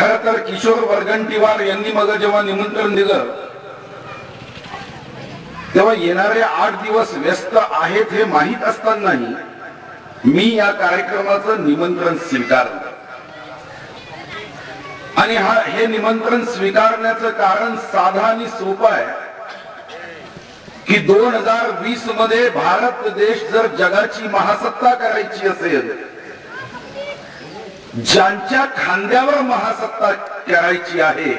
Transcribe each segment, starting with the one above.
खर तर किशोर वरगंटीवार यांनी मग जेव्हा निमंत्रण दिलं तेव्हा येणारे 8 दिवस व्यस्त आहेत हे माहीत असतानाही मी या कार्यक्रमाचं निमंत्रण स्वीकारलं आणि हे निमंत्रण स्वीकारण्याचं कारण साधा आणि सोपं आहे की 2020 मध्ये भारत देश जर जगाची महासत्ता करायची असेल, ज्यांच्या खांद्यावर महासत्ता करायची आहे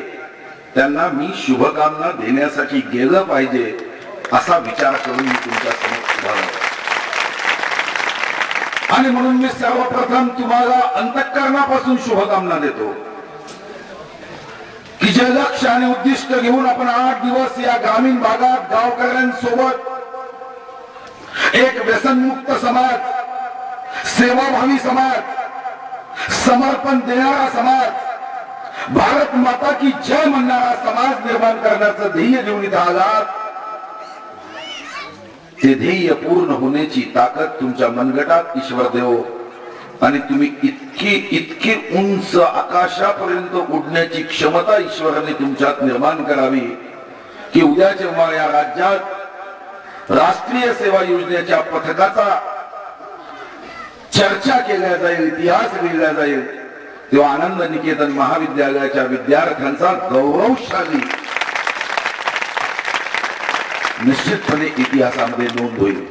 त्यांना मी शुभकामना देण्यासाठी गेलं पाहिजे असा विचार करून मी तुमच्या समोर उभा राहिलो. आणि म्हणून मी सर्वप्रथम तुम्हाला अंतःकरणापासून शुभकामना देतो की जे लक्ष्य आणि उद्दिष्ट घेऊन आपण 8 दिवस या ग्रामीण भागात गावकऱ्यांसोबत एक व्यसनमुक्त समाज, सेवाभावी समाज, समर्पण देणारा समाज, भारत माता की जय म्हणणारा समाज निर्माण करण्याचं ध्येय घेऊन इथं आलात, ते ध्येय पूर्ण होण्याची ताकद तुमच्या मनगटात ईश्वर देव आणि तुम्ही इतकी उंच आकाशापर्यंत उडण्याची क्षमता ईश्वराने तुमच्यात निर्माण करावी की उद्या जेव्हा या राज्यात राष्ट्रीय सेवा योजनेच्या पथकाचा चर्चा केल्या जाईल, इतिहास लिहिला जाईल, तेव्हा आनंद निकेतन महाविद्यालयाच्या विद्यार्थ्यांचा गौरवशाली निश्चितपणे इतिहासामध्ये नोंद होईल.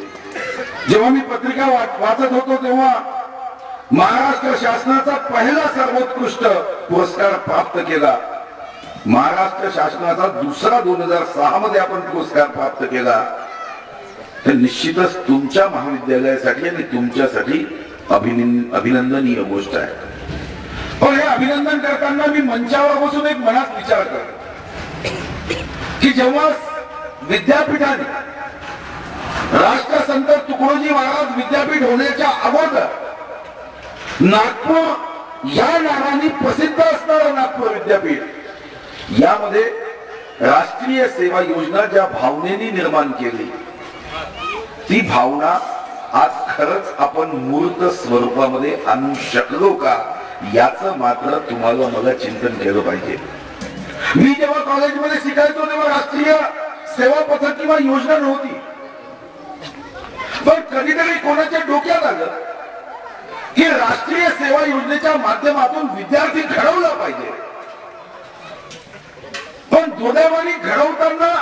जेव्हा मी पत्रिका वाचत होतो तेव्हा महाराष्ट्र शासनाचा पहिला सर्वोत्कृष्ट पुरस्कार प्राप्त केला, महाराष्ट्र शासनाचा दुसरा 2006 मध्ये आपण पुरस्कार प्राप्त केला, तर निश्चितच तुमच्या महाविद्यालयासाठी आणि तुमच्यासाठी अभिनंदनीय गोष्ट आहे. पण हे अभिनंदन करताना मी मंचावर बसून एक मनात विचार करतो की जेव्हा विद्यापीठाने राष्ट्रसंत तुकडोजी महाराज विद्यापीठ होण्याच्या अगोदर नागपूर या नावाने प्रसिद्ध असणारं नागपूर विद्यापीठ यामध्ये राष्ट्रीय सेवा योजना ज्या भावनेने निर्माण केली, ती भावना आज खरंच आपण मूर्त स्वरूपामध्ये आणू शकलो का याचं मात्र तुम्हाला मला चिंतन केलं पाहिजे. मी जेव्हा कॉलेजमध्ये शिकायचो तेव्हा राष्ट्रीय सेवा पथक किंवा योजना नव्हती, पण कधीतरी कोणाच्या डोक्यात आलं की राष्ट्रीय सेवा योजनेच्या माध्यमातून विद्यार्थी घडवला पाहिजे. पण दुर्दैवाने घडवताना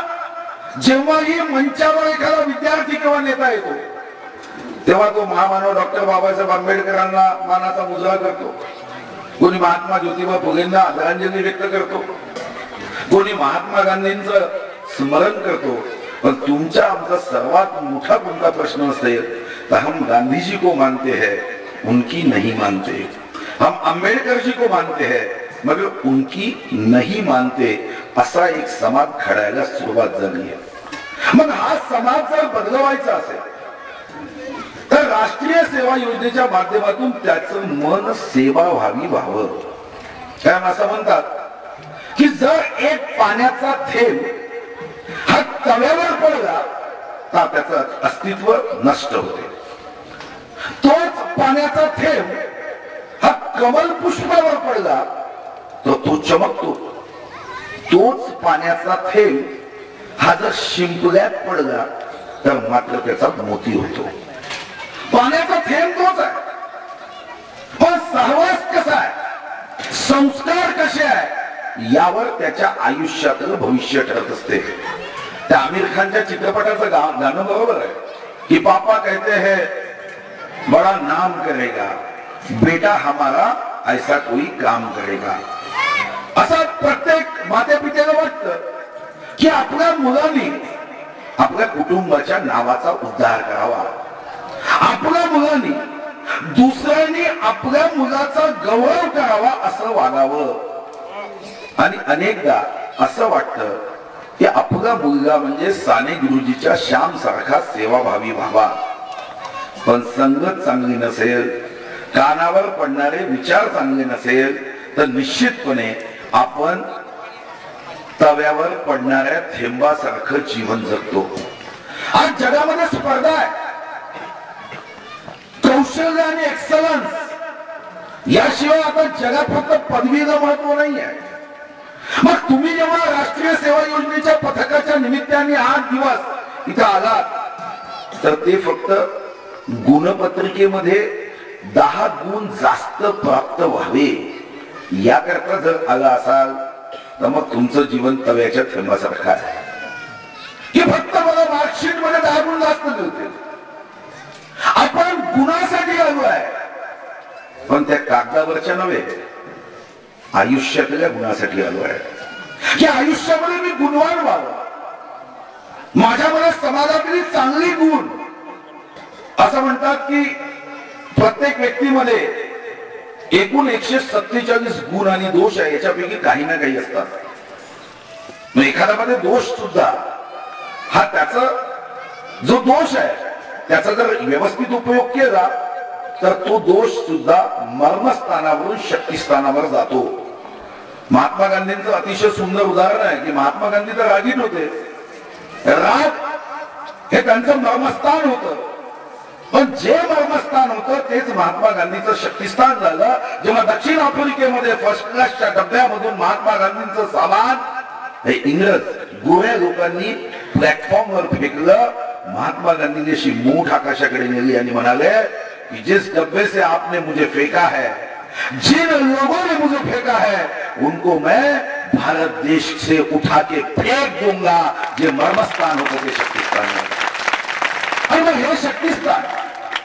जेव्हाही मंचावर एखादा विद्यार्थी किंवा नेता येतो तेव्हा तो महामानव डॉक्टर बाबासाहेब आंबेडकरांना मानाचा मुजरा करतो, कोणी महात्मा ज्योतिबा फुलेंना आदरांजली व्यक्त करतो, कोणी महात्मा गांधींचं स्मरण करतो. पण तुमचा आमचा सर्वात मोठा कोणता प्रश्न असेल तर हम गांधी जी को मानते हैं, उनकी नहीं मानते, हम अंबेडकर जी को मानते हैं मगर उनकी नहीं मानते, असा एक समाज घडायला सुरुवात झाली आहे. मग हा समाज जर बदलवायचा असेल तर राष्ट्रीय सेवा योजनेच्या माध्यमातून त्याचं मन सेवाभावी व्हावं. कारण असं म्हणतात की जर एक पाण्याचा थेंब हा तव्यावर पडला तर त्याचं अस्तित्व नष्ट होते, तोच पाण्याचा थेंब हा कमल पुष्पावर पडला तर तो चमकतो, तोच पाण्याचा थेंब हा जर शिंपल्यात पडला तर मात्र त्याचा मोती होतो. पाण्याचा थेंब तोच आहे, पण सहवास कसा आहे, संस्कार कसे आहे यावर त्याच्या आयुष्यातलं भविष्य ठरत असते. त्या आमिर खानच्या चित्रपटाचं गाणं बरोबर आहे कि पापा कहते हैं बड़ा नाम करेगा, बेटा हमारा ऐसा कोई काम करेगा. असा प्रत्येक माता पित्याला वाटतं की आपल्या मुलांनी आपल्या कुटुंबाच्या नावाचा उद्धार करावा, आपल्या मुलांनी दुसऱ्यांनी आपल्या मुलाचा गौरव करावा असं वागावं. आणि अनेकदा असं वाटतं की आपला मुलगा म्हणजे साने गुरुजीच्या श्याम सारखा सेवाभावी व्हावा. पण संगत चांगली नसेल, कानावर पडणारे विचार चांगले नसेल तर निश्चितपणे आपण तव्यावर पडणाऱ्या थेंबासारखं जीवन जगतो. आज जगामध्ये स्पर्धा आहे, कौशल्य आणि एक्सलन्स याशिवाय आता जगात फक्त पदवीला महत्व नाही आहे. मग तुम्ही जेव्हा राष्ट्रीय सेवा योजनेच्या पथकाच्या निमित्ताने 8 दिवस इथं आलात तर ते फक्त गुणपत्रिकेमध्ये 10 गुण जास्त प्राप्त व्हावे याकरता जर आला असाल तर मग तुमचं जीवन तव्याच्या थेंबासारखं आहे की फक्त मला मार्कशीट मध्ये 10 गुण जास्त मिळते. आपण गुणासाठी आलो आहे पण त्या कागदावरच्या नव्हे, आयुष्यातल्या गुणासाठी आलो आहे की आयुष्यामध्ये मी गुणवान व्हावं, माझ्यामध्ये समाजातली चांगली गुण. असं म्हणतात की प्रत्येक व्यक्तीमध्ये एकूण 147 गुण आणि दोष आहे, याच्यापैकी काही ना काही असतात. एखाद्यामध्ये दोष सुद्धा हा त्याचा जो दोष आहे त्याचा जर व्यवस्थित उपयोग केला तर तो दोष सुद्धा मर्मस्थानावरून शक्तिस्थानावर जातो. महात्मा गांधींचं अतिशय सुंदर उदाहरण आहे की महात्मा गांधी तर रागीट होते, राग हे त्यांचं मर्मस्थान होतं, पण जे मर्मस्थान होतं तेच महात्मा गांधीचं शक्तिस्थान झालं. जेव्हा दक्षिण आफ्रिकेमध्ये फर्स्ट क्लासच्या डब्यामधून महात्मा गांधींचं सामान हे इंग्रज गोऱ्या लोकांनी प्लॅटफॉर्मवर फेकलं, महात्मा गांधी ने अशी मूठ आकाशाकडे नेली आणि म्हणाले कि जिस डब्बे से आपने मुझे फेंका है, जिन लोगों ने मुझे फेंका है, उनको मैं भारत देश से उठा के फेंक दूंगा. जे मर्मस्थान होतं ते शक्तिस्थान आहे. आणि मग हे शक्तिस्थान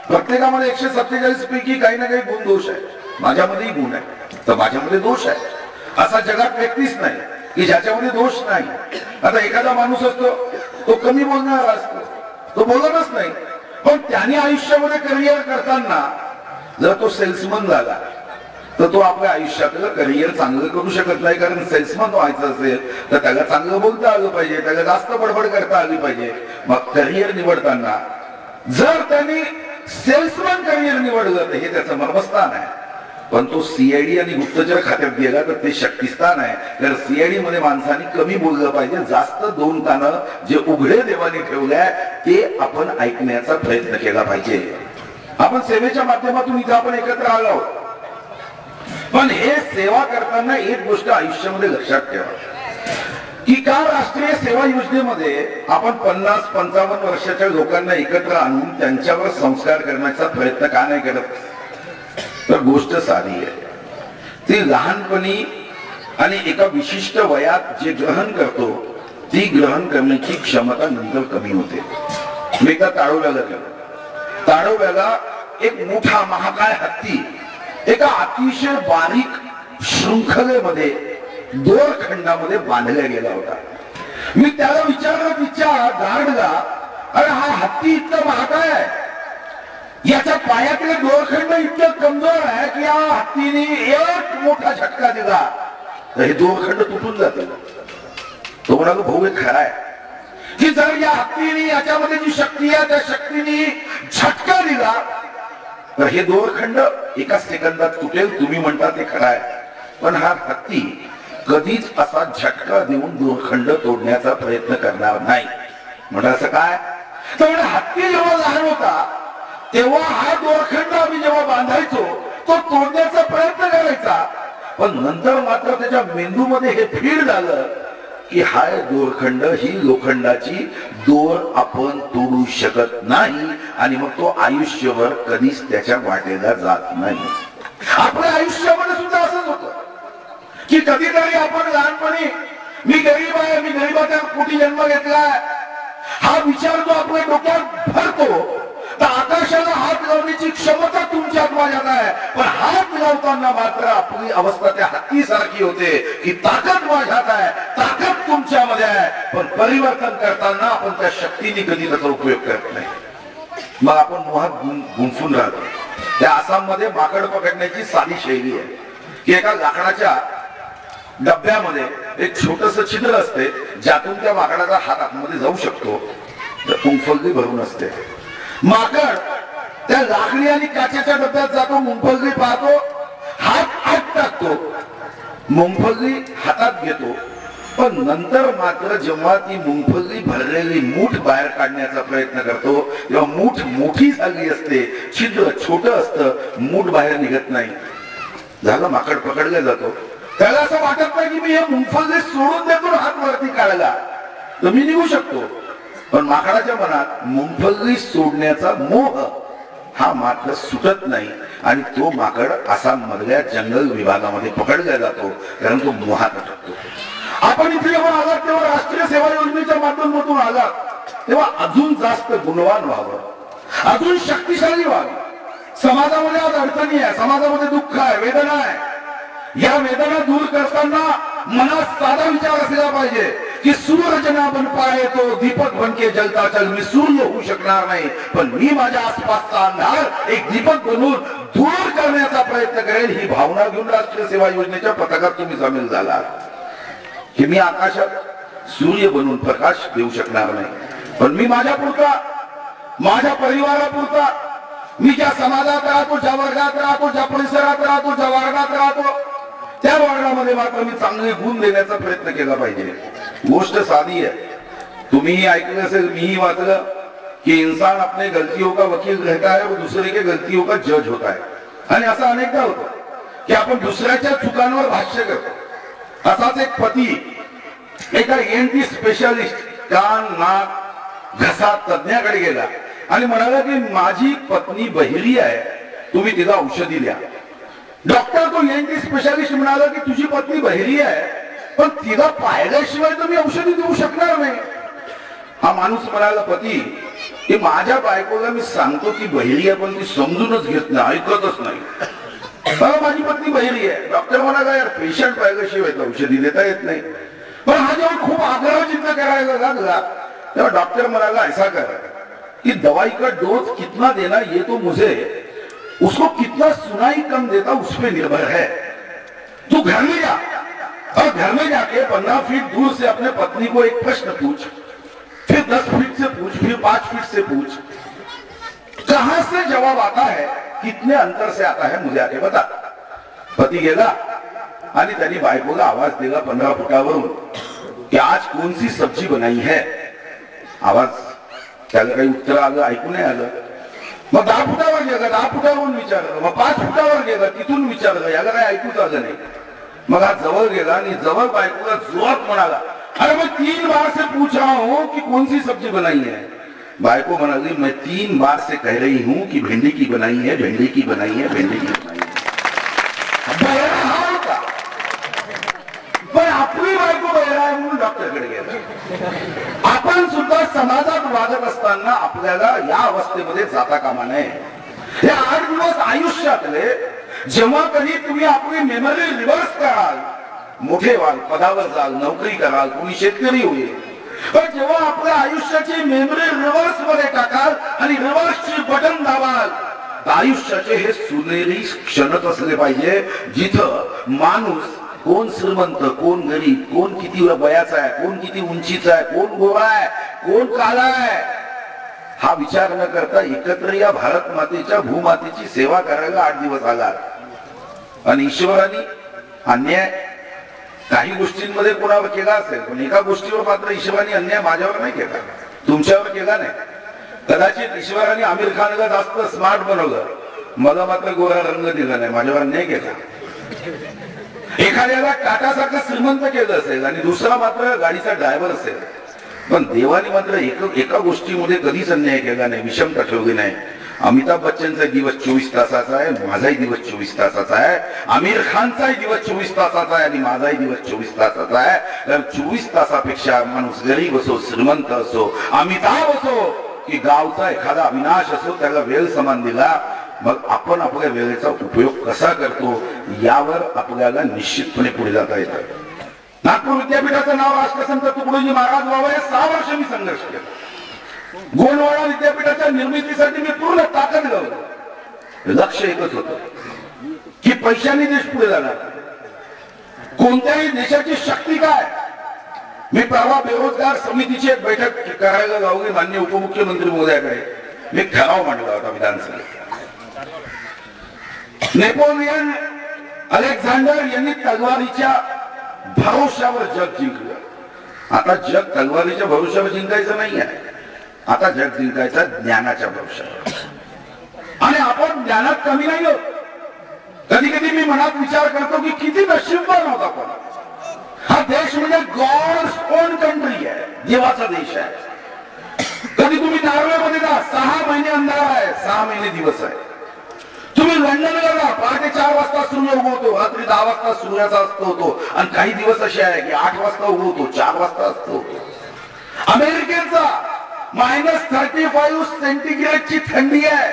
प्रत्येकामध्ये 147 पैकी काही ना काही गुण दोष आहे. माझ्यामध्येही गुण आहे तर माझ्यामध्ये दोष आहे. असा जगात व्यक्तीच नाही की ज्याच्यामध्ये दोष नाही. आता एखादा माणूस असतो तो कमी बोलणारा असतो, तो बोलतच नाही, पण त्याने आयुष्यामध्ये करिअर करताना जर तो सेल्समन झाला तर तो आपल्या आयुष्यातलं करिअर चांगलं करू शकत नाही. कारण सेल्समन व्हायचं असेल तर त्याला चांगलं बोलता आलं पाहिजे, त्याला जास्त बडबड करता आली पाहिजे. मग करिअर निवडताना जर त्यांनी सेल्समन करिअर निवडलं तर हे त्याचं मर्मस्थान आहे. पण तो सीआयडी आणि गुप्तचर खात्यात गेला तर ते शक्तिस्थान आहे. तर सीआयडी मध्ये माणसाने कमी बोललं पाहिजे, जास्त 2 कानं जे उघडे देवाने ठेवले ते आपण ऐकण्याचा प्रयत्न केला पाहिजे. आपण सेवेच्या माध्यमातून इथं आपण एकत्र आलो आहोत, पण हे सेवा करताना एक गोष्ट आयुष्यामध्ये लक्षात ठेवा की का राष्ट्रीय सेवा योजनेमध्ये आपण 50-55 वर्षाच्या लोकांना एकत्र आणून त्यांच्यावर संस्कार करण्याचा प्रयत्न का नाही करत. तर गोष्ट साधी आहे, ती लहानपणी आणि एका विशिष्ट वयात जे ग्रहण करतो ती ग्रहण करण्याची क्षमता नंतर कमी होते. मी एकदा ताडोब्याला गेलो. ताडोब्याला एक मोठा महाकाय हत्ती एका अतिशय बारीक शृंखलेमध्ये दोरखंडामध्ये बांधला गेला होता. मी त्याला विचारलं तिच्या गार्डला, अरे हा हत्ती इतका महाकाय आहे, याच्या पायातले दोरखंड इतकं कमजोर आहे की या हत्तीने एक मोठा झटका दिला तर हे दोरखंड तुटून जाते. तो म्हणाला भाऊ हे खरं आहे की जर या हत्तीने याच्यामध्ये जी शक्ती आहे त्या शक्तीने झटका दिला तर हे दोरखंड एका सेकंदात तुटेल. तुम्ही म्हणता ते खरं आहे, पण हा हत्ती कधीच असा झटका देऊन दोरखंड तोडण्याचा प्रयत्न करणार नाही. म्हणजे असं काय, तर हत्ती जेव्हा लहान होता तेव्हा हा दोरखंड आम्ही जेव्हा बांधायचो तो तोडण्याचा प्रयत्न करायचा, पण नंतर मात्र त्याच्या मेंदूमध्ये हे फीड झालं की हा दोरखंड ही लोखंडाची दोर आपण तोडू शकत नाही आणि मग तो आयुष्यभर कधीच त्याच्या वाटेला जात नाही. आपल्या आयुष्यामध्ये सुद्धा असंच होतं की कधीतरी आपण लहानपणी मी गरीब आहे, मी गरीबाच्या पोटी जन्म घेतलाय हा विचार जो आपल्या डोक्यात भरतो तर आकाशाला हात लावण्याची क्षमता तुमच्यात माझ्यात आहे, पण हात लावताना मात्र आपली अवस्था त्या हत्तीसारखी होते की ताकद माझ्यात आहे, ताकद तुमच्यामध्ये आहे, पण परिवर्तन करताना आपण त्या शक्तीने कधी त्याचा उपयोग करत नाही. मग आपण मोहात गुंफून राहतो. त्या आसाम मध्ये माकड पकडण्याची साधी शैली आहे की एका लाकडाच्या डब्यामध्ये एक छोटस छिद्र असते ज्यातून त्या माकडाचा हात आतमध्ये जाऊ शकतो. मुंगफल्ली भरून असते. माकड त्या लाकडी आणि काचेच्या डब्यात जातो, मुंगफल्ली पाहतो, हात आत टाकतो, मुंगफल्ली हातात घेतो, पण नंतर मात्र जेव्हा ती मुंगफल्ली भरलेली मूठ बाहेर काढण्याचा प्रयत्न करतो तेव्हा मूठ मोठी झाली असते, छिद्र छोट असतं, मूठ बाहेर निघत नाही. झालं, माकड पकडला जातो. त्याला असं वाटत नाही की मी हे मुंगफली सोडून देतो, हात वरती काढला तर मी निघू शकतो. पण माकडाच्या मनात मुंगफली सोडण्याचा मोह हा मात्र सुटत नाही आणि तो माकड आसाम मधल्या जंगल विभागामध्ये पकडला जातो, कारण तो मोहात अटकतो. आपण इथे जेव्हा आलात तेव्हा राष्ट्रीय सेवा योजनेच्या माध्यमातून आलात तेव्हा अजून जास्त गुणवान व्हावं, अजून शक्तिशाली व्हावं. समाजामध्ये आज अडचणी आहे, समाजामध्ये दुःख आहे, वेदना आहे. या वेदना दूर करताना मनात साधा विचार असला पाहिजे की सूरज ना बन पाए तो दीपक बनके जलता चल. मी सूर्य होऊ शकणार नाही, पण मी माझ्या आसपासचा अंधार एक दीपक बनवून दूर करण्याचा प्रयत्न करेल. ही भावना घेऊन राष्ट्रीय सेवा योजनेच्या पथकात तुम्ही सामील झालात की मी आकाशात सूर्य बनवून प्रकाश देऊ शकणार नाही, पण मी माझ्या पुरता, माझ्या परिवारापुरता, मी ज्या समाजात राहतो, ज्या वर्गात राहतो, ज्या परिसरात राहतो, ज्या वर्गात राहतो, त्या वर्गामध्ये मात्र मी चांगले गुण देण्याचा प्रयत्न केला पाहिजे. गोष्ट साधी आहे. तुम्हीही ऐकलं असेल, मीही वाचलं की इंसान अपने गलतियों का वकील रहता है और दूसरे के गलतियों का जज होता है. आणि असं अनेकदा होतं की आपण दुसऱ्याच्या चुकांवर भाष्य करतो. असाच एक पती एका ENT स्पेशालिस्ट, कान नाक घसा तज्ञाकडे गेला आणि म्हणाला की माझी पत्नी बहिरी आहे, तुम्ही तिला औषधी द्या. डॉक्टर तो ENT स्पेशालिस्ट म्हणाला की तुझी पत्नी बहिरी आहे, पण तिला पाहिल्याशिवाय तुम्ही औषधी देऊ शकणार नाही. हा माणूस म्हणाला, पती की माझ्या बायकोला मी सांगतो ती बहिरी आहे, पण ती समजूनच घेत नाही, ऐकतच नाही. माझी पत्नी बहिरी आहे. डॉक्टर म्हणाला, यार पेशंट पाहिल्याशिवाय औषधी देता येत नाही. पण हा जेव्हा खूप आग्रह चिंता करायला लागला तेव्हा डॉक्टर म्हणाला, ऐसा कर कि दवाई का डोज कितना देना ये तो मुझे, उसको कितना सुनाई कम देता उस पर निर्भर है. तू घर में जा और घर में जाके 15 फीट दूर से अपने पत्नी को एक प्रश्न पूछ, फिर 10 फीट से पूछ, फिर 5 फीट से पूछ, कहां से जवाब आता है, कितने अंतर से आता है, मुझे आके बता. पती गेला आणि त्यांनी बायकोला आवाज दिला 15 फुटावरून की आज कौन सी सब्जी बनाई है. आवाज, त्याला काही उत्तर आलं, ऐकू नाही आलं. मग 10 फुटावर गेलं, 10 फुटावरून विचारलं, मग 5 फुटावर गेलं, तिथून विचारलं, याला काही ऐकूच आलं नाही. मग हा जवळ गेला आणि जवळ बायकोला जोरात म्हणाला, अरे मैं 3 बार से पूछ रहा हूं कि कौन सी सब्जी बनाई है. बायको म्हणाली, मैं 3 बार से कह रही हूं कि भिंडी की बनाई है, भिंडी की बनाई है, भिंडी की बनाई है. पण आपली बायको बहिरा आहे म्हणून डॉक्टरकडे गेला. आपण सुद्धा समाजात वागत असताना आपल्याला या अवस्थेमध्ये जाता कामा नये. हे 8 दिवस आयुष्यातले जेव्हा कधी तुम्ही आपली मेमरी रिव्हर्स कराल, मोठे व्हाल, पदावर जाल, नोकरी कराल, कोणी शेतकरी होईल, पण जेव्हा आपल्या आयुष्याची मेमरी रिव्हर्स मध्ये टाकाल आणि रिव्हर्सची बटन दाबाल, आयुष्याचे हे सुनेरी क्षणच असले पाहिजे जिथं माणूस कोण श्रीमंत, कोण गरीब, कोण किती वयाचा आहे, कोण किती उंचीचा आहे, कोण गोरा आहे, कोण काळा आहे, हा विचार न करता एकत्र या भारत मातेच्या भूमातेची सेवा करायला 8 दिवस आला. आणि ईश्वराने अन्याय काही गोष्टींमध्ये कोणावर केला असेल, पण एका गोष्टीवर मात्र ईश्वराने अन्याय माझ्यावर नाही केला, तुमच्यावर केला नाही. कदाचित ईश्वराने आमिर खानला जास्त स्मार्ट बनवलं, मला मात्र गोरा रंग दिला नाही, माझ्यावर अन्याय केला. एखाद्याला टाटासारखं श्रीमंत केलं असेल आणि दुसरा मात्र गाडीचा ड्रायव्हर असेल, पण देवाने मात्र एका गोष्टीमध्ये कधीच अन्याय केला नाही, विषमता ठेवली नाही. अमिताभ बच्चनचा दिवस 24 तासाचा आहे, माझाही दिवस 24 तासाचा आहे, आमिर खानचाही दिवस 24 तासाचा आहे आणि माझाही दिवस 24 तासाचा आहे. कारण 24 तासापेक्षा माणूस गरीब असो, श्रीमंत असो, अमिताभ असो की गावचा एखादा अविनाश असो, त्याला वेळ समान दिला. मग आपण आपल्या वेळेचा उपयोग कसा करतो यावर आपल्याला निश्चितपणे पुढे जाता येतं. नागपूर विद्यापीठाचं नाव राष्ट्रसंत तुकडोजी महाराज व्हावं हे 6 वर्ष मी संघर्ष केला. गोंडवाडा विद्यापीठाच्या निर्मितीसाठी मी पूर्ण ताकद लावली. लक्ष एकच होतं की पैशाने देश पुढे जाणार, कोणत्याही देशाची शक्ती काय. मी परवा बेरोजगार समितीची एक बैठक करायला लावली माननीय उपमुख्यमंत्री महोदयाकडे. मी ठराव मांडला होता विधानसभेत. नेपोलियन अलेक्झांडर यांनी तलवारीच्या भरोश्यावर जग जिंकलं. आता जग तलवारीच्या भरोश्यावर जिंकायचं नाही आहे, आता जग जिंकायचं ज्ञानाच्या भरोश्यावर. आणि आपण ज्ञानात कमी नाही आहोत. कधी कधी मी मनात विचार करतो की किती नशीबवान होता आपण. हा देश म्हणजे गॉड्स ओन कंट्री आहे, देवाचा देश आहे. कधी तुम्ही नॉर्वेमध्ये जा, 6 महिने अंधार आहे, 6 महिने दिवस आहे. तुम्ही लंडनला जा, पहाटे 4 वाजता सूर्य उगवतो, रात्री 10 वाजता सूर्याचा अस्त होतो, आणि काही दिवस असे आहे की 8 वाजता उगवतो, 4 वाजता अस्त होतो. अमेरिकेचा -35 सेंटीग्रेडची थंडी आहे.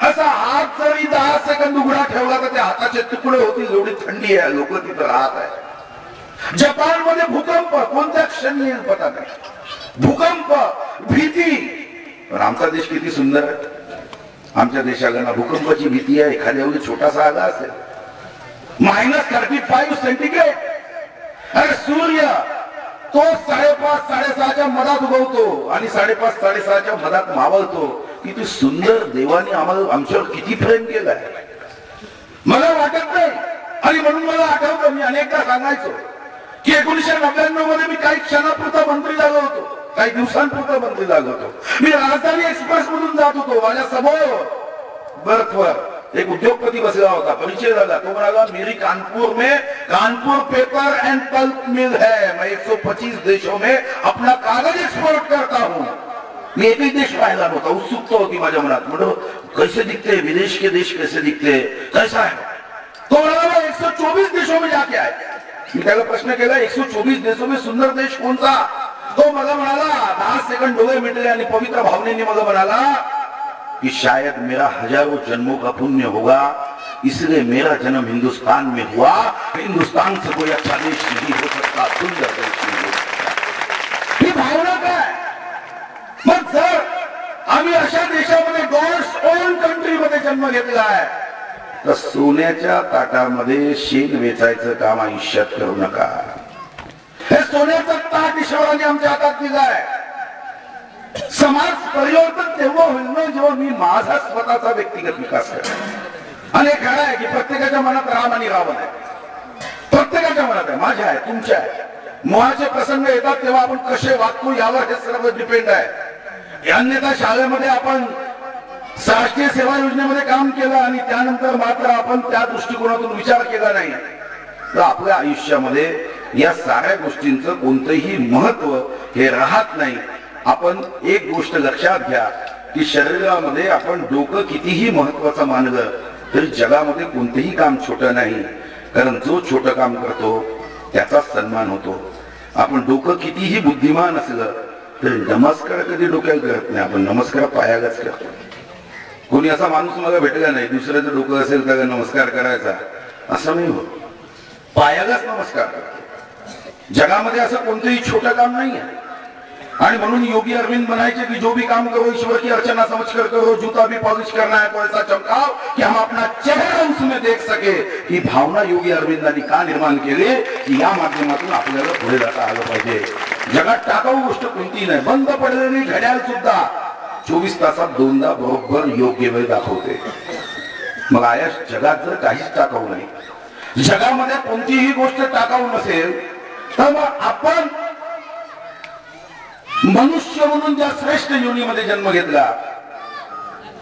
असा हात जरी 10 सेकंद उघडा ठेवला तर त्या हाताचे तुकडे होतील, एवढी थंडी आहे. लोक तिथं राहत आहे. जपानमध्ये भूकंप कोणत्या क्षणी येईल पता नाही. भूकंप, भीती. पण आमचा देश किती सुंदर आहे. आमच्या देशाला ना भूकंपाची भीती आहे. एखाद्या वेळी छोटासा आला असेल, -35 सेंटीग्रेड. अरे सूर्य तो 5:30-6:30च्या मधात उगवतो आणि 5:30-6:30च्या मधात मावळतो. किती सुंदर देवाने आम्हाला आमच्यावर किती प्रेम केलाय मला वाटत नाही. आणि म्हणून मला आठवतं, मी अनेकदा सांगायचो की 1999 मध्ये मी काही क्षणापुरता मंत्री झालो होतो, काही दिवसांपुरता मंत्री झालो होतो. मी राजधानी एक्सप्रेस मधून जात होतो. माझ्या समोर बर्थवर एक उद्योगपती बसला होता. परिचय झाला. तो म्हणाला, मेरी कानपुर में Kanpur paper end pulp mill है. मैं 125 देशों में अपना कागज एक्सपोर्ट करता हूँ. मी एकही देश पाहिला नव्हता. उत्सुकता होती माझ्या मनात. म्हणतो कैसे दिखते विदेश के देश, कैसे दिखते, कैसा है. तो म्हणाला 124 देशों में जाके आए. मी त्याला प्रश्न केला, 124 देशों में सुंदर देश कौन सा. तो मला म्हणाला, 10 सेकंड डोळे मिटले आणि पवित्र भावनेने मला म्हणाला कि शायद मेरा हजारों जन्मों का पुण्य होगा, इसलिए मेरा जन्म हिंदुस्तान में हुआ. हिंदुस्तान से कोई अच्छा देश नहीं हो सकता, सुंदर देश नहीं हो सकता. ही भावना काय. मग जर आम्ही अशा देशामध्ये गॉड्स ओन कंट्री मध्ये जन्म घेतला आहे, तर सोन्याच्या ताटामध्ये शेण वेचायचं काम आयुष्यात करू नका. हे सोन्याचं ताट ईश्वराने आमच्या हातात दिलंय. समाज परिवर्तन तेव्हा होईल ना जेव्हा मी माझा स्वतःचा व्यक्तिगत विकास करेन. आणि खरं आहे की प्रत्येकाच्या मनात राम आणि रावण आहे. प्रत्येकाच्या मनात आहे, माझ्या आहे, तुमच्या आहे. मोहाचे प्रसंग येतात तेव्हा आपण कसे वागतो यावर हे सर्व डिपेंड आहे. अन्यथा शाळेमध्ये आपण राष्ट्रीय सेवा योजनेमध्ये काम केलं आणि त्यानंतर मात्र आपण त्या दृष्टिकोनातून विचार केला नाही, तर आपल्या आयुष्यामध्ये या साऱ्या गोष्टींचं कोणतंही महत्व हे राहत नाही. आपण एक गोष्ट लक्षात घ्या की शरीरामध्ये आपण डोकं कितीही महत्वाचं मानलं तरी जगामध्ये कोणतेही काम छोटं नाही. कारण जो छोटं काम करतो त्याचा सन्मान होतो. आपण डोकं कितीही बुद्धिमान असलं तरी नमस्कार कधी डोक्याला करत नाही, आपण नमस्कार पायालाच करतो. कोणी असा माणूस मला भेटला नाही दुसऱ्याचं डोकं असेल तर नमस्कार करायचा, असं नाही होत. पायालाच नमस्कार करतो. जगामध्ये असं कोणतंही छोटं काम नाही आहे. आणि म्हणून योगी अरविंद म्हणायचे की जो भी काम करो ईश्वर की अर्चना समझकर करो, जूता भी पॉलिश करना है तो ऐसा चमकाओ कि हम अपना चेहरा उसमें देख सके. ही भावना योगी अरविंदांनी का निर्माण केली की या माध्यमातून आपल्याला पुढे जाता आलं पाहिजे. जगात टाकाऊ गोष्ट कोणती नाही. बंद पडलेली घड्याळ सुद्धा 24 तासात 2दा बरोबर योग्य वेळ दाखवते. मग आया जगात जर काहीच टाकाऊ नाही, जगामध्ये कोणतीही गोष्ट टाकाऊ नसेल, तर मग आपण मनुष्य म्हणून ज्या श्रेष्ठ योनीमध्ये जन्म घेतला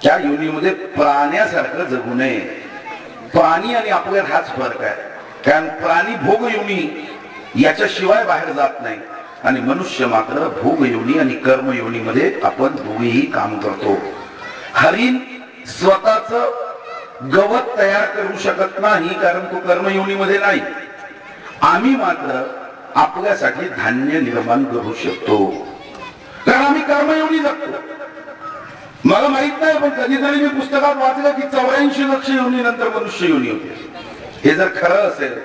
त्या योनीमध्ये प्राण्यासारखं जगू नये. प्राणी आणि आपल्यात हाच फरक आहे. कारण प्राणी भोग योनी याच्याशिवाय बाहेर जात नाही आणि मनुष्य मात्र भोग योनी आणि कर्म योनीमध्ये आपण दोघेही काम करतो. हरिण स्वतःच गवत तयार करू शकत नाही कारण तो कर्म योनीमध्ये नाही. आम्ही मात्र आपल्यासाठी धान्य निर्माण करू शकतो कारण आम्ही कर्मयोनी जगतो. मला माहित नाही पण कधीतरी मी पुस्तकात वाचलं की 84 लक्ष योनी नंतर मनुष्य योनी होते. हे जर खरं असेल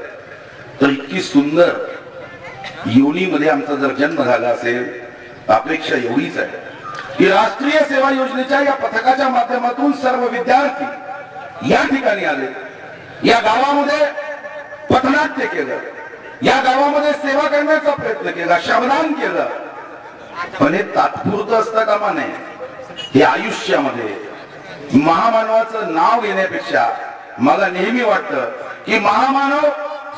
तर इतकी सुंदर योनीमध्ये आमचा जर जन्म झाला असेल, अपेक्षा एवढीच आहे की राष्ट्रीय सेवा योजनेच्या या पथकाच्या माध्यमातून सर्व विद्यार्थी या ठिकाणी आले, या गावामध्ये पथनाट्य केलं, या गावामध्ये सेवा करण्याचा प्रयत्न केला, श्रमदान केलं. पण हे तात्पुरतं असता कामा नये. हे आयुष्यामध्ये महामानवाचं नाव घेण्यापेक्षा मला नेहमी वाटतं की महामानव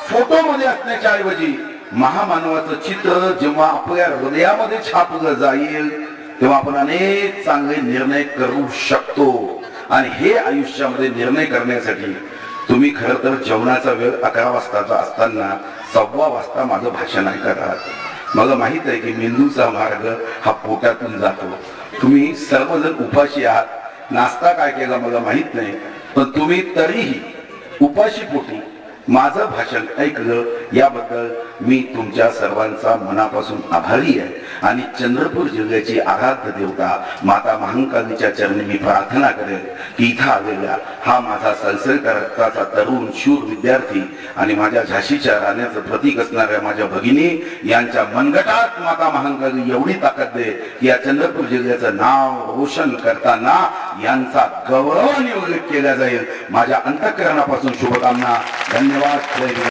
फोटो मध्ये असण्याच्या ऐवजी महामानवाचं चित्र जेव्हा आपल्या हृदयामध्ये छापलं जाईल तेव्हा आपण अनेक चांगले निर्णय करू शकतो. आणि हे आयुष्यामध्ये निर्णय करण्यासाठी तुम्ही खरं तर जेवणाचा वेळ 11 वाजताचा असताना 1:15 वाजता माझं भाषण ऐकत आहात। मला माहित आहे की मेंदूचा मार्ग हा पोटातून जातो। तुम्ही सर्वजण उपाशी आहात। नाश्ता काय केला मला माहित नाही, पण तुम्ही तरीही उपाशी पोटी माझं भाषण ऐकलं याबद्दल मी तुमच्या सर्वांचा मनापासून आभारी आहे। आणि चंद्रपूर जिल्ह्याची आराध्य देवता माता महाकालीच्या चरणी मी प्रार्थना करेन की इथं आलेला हा माझा सळसळत्या रक्ताचा तरुण शूर विद्यार्थी आणि माझ्या झाशीच्या राण्याचं प्रतीक असणाऱ्या माझ्या भगिनी यांच्या मनगटात माता महाकाली एवढी ताकद दे की या चंद्रपूर जिल्ह्याचं नाव रोशन करताना यांचा गौरवाने उल्लेख केला जाईल। माझ्या अंतःकरणापासून शुभकामना। धन्यवाद।